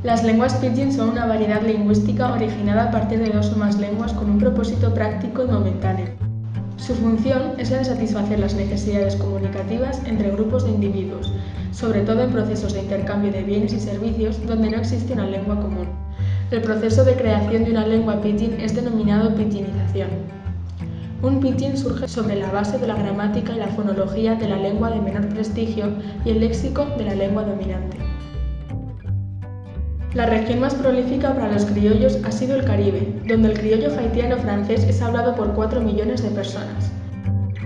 Las lenguas pidgin son una variedad lingüística originada a partir de dos o más lenguas con un propósito práctico y momentáneo. Su función es la de satisfacer las necesidades comunicativas entre grupos de individuos, sobre todo en procesos de intercambio de bienes y servicios donde no existe una lengua común. El proceso de creación de una lengua pidgin es denominado pidginización. Un pidgin surge sobre la base de la gramática y la fonología de la lengua de menor prestigio y el léxico de la lengua dominante. La región más prolífica para los criollos ha sido el Caribe, donde el criollo haitiano-francés es hablado por 4 millones de personas.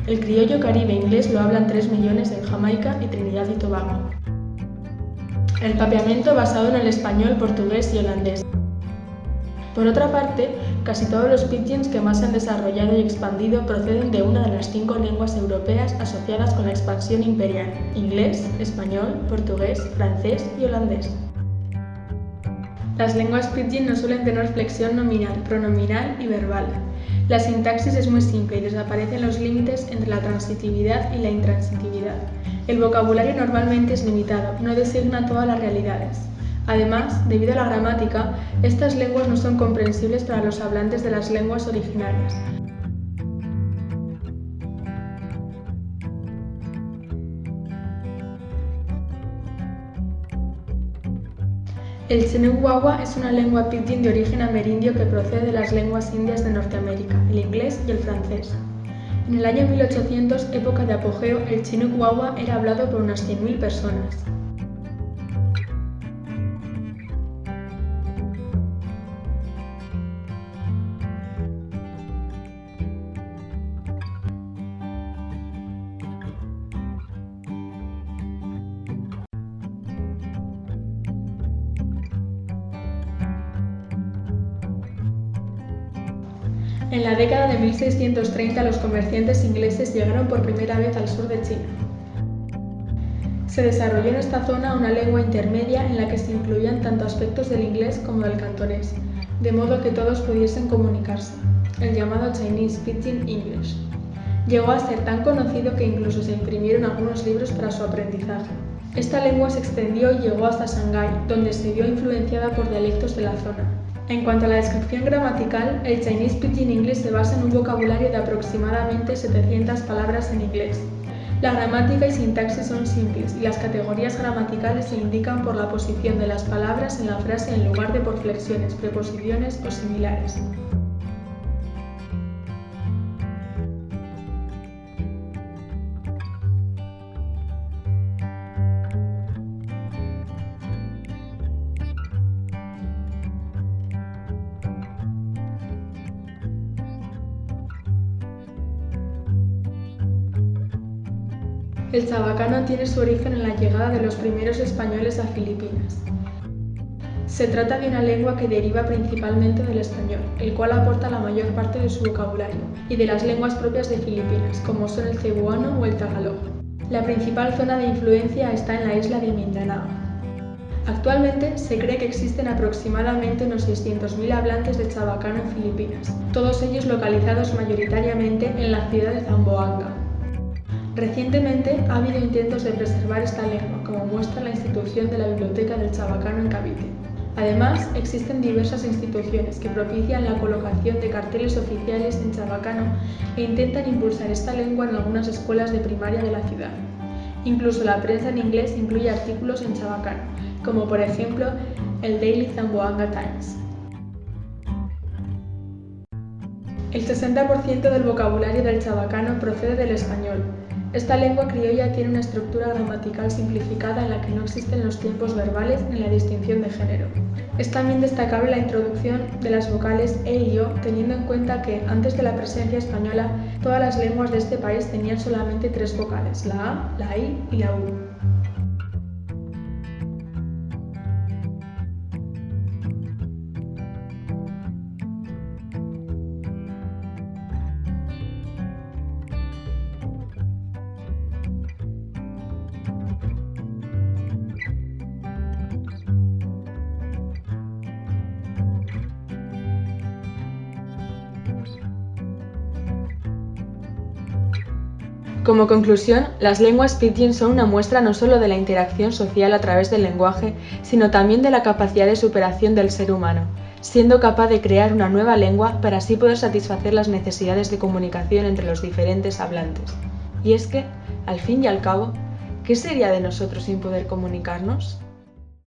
El criollo caribe inglés lo hablan 3 millones en Jamaica y Trinidad y Tobago. El papiamento basado en el español, portugués y holandés. Por otra parte, casi todos los pidgins que más se han desarrollado y expandido proceden de una de las 5 lenguas europeas asociadas con la expansión imperial: inglés, español, portugués, francés y holandés. Las lenguas pidgin no suelen tener flexión nominal, pronominal y verbal. La sintaxis es muy simple y desaparecen los límites entre la transitividad y la intransitividad. El vocabulario normalmente es limitado, no designa todas las realidades. Además, debido a la gramática, estas lenguas no son comprensibles para los hablantes de las lenguas originarias. El chinook wawa es una lengua pidgin de origen amerindio que procede de las lenguas indias de Norteamérica, el inglés y el francés. En el año 1800, época de apogeo, el chinook wawa era hablado por unas 100.000 personas. En la década de 1630 los comerciantes ingleses llegaron por primera vez al sur de China. Se desarrolló en esta zona una lengua intermedia en la que se incluían tanto aspectos del inglés como del cantonés, de modo que todos pudiesen comunicarse, el llamado Chinese Pidgin English. Llegó a ser tan conocido que incluso se imprimieron algunos libros para su aprendizaje. Esta lengua se extendió y llegó hasta Shanghái, donde se vio influenciada por dialectos de la zona. En cuanto a la descripción gramatical, el Chinese Pidgin English se basa en un vocabulario de aproximadamente 700 palabras en inglés. La gramática y sintaxis son simples y las categorías gramaticales se indican por la posición de las palabras en la frase en lugar de por flexiones, preposiciones o similares. El chabacano tiene su origen en la llegada de los primeros españoles a Filipinas. Se trata de una lengua que deriva principalmente del español, el cual aporta la mayor parte de su vocabulario, y de las lenguas propias de Filipinas, como son el cebuano o el tagalog. La principal zona de influencia está en la isla de Mindanao. Actualmente se cree que existen aproximadamente unos 600.000 hablantes de chabacano en Filipinas, todos ellos localizados mayoritariamente en la ciudad de Zamboanga. Recientemente ha habido intentos de preservar esta lengua, como muestra la institución de la Biblioteca del Chabacano en Cavite. Además, existen diversas instituciones que propician la colocación de carteles oficiales en chabacano e intentan impulsar esta lengua en algunas escuelas de primaria de la ciudad. Incluso la prensa en inglés incluye artículos en chabacano, como por ejemplo el Daily Zamboanga Times. El 60% del vocabulario del chabacano procede del español. Esta lengua criolla tiene una estructura gramatical simplificada en la que no existen los tiempos verbales ni la distinción de género. Es también destacable la introducción de las vocales e y o, teniendo en cuenta que, antes de la presencia española, todas las lenguas de este país tenían solamente 3 vocales, la a, la i y la u. Como conclusión, las lenguas pidgin son una muestra no solo de la interacción social a través del lenguaje, sino también de la capacidad de superación del ser humano, siendo capaz de crear una nueva lengua para así poder satisfacer las necesidades de comunicación entre los diferentes hablantes. Y es que, al fin y al cabo, ¿qué sería de nosotros sin poder comunicarnos?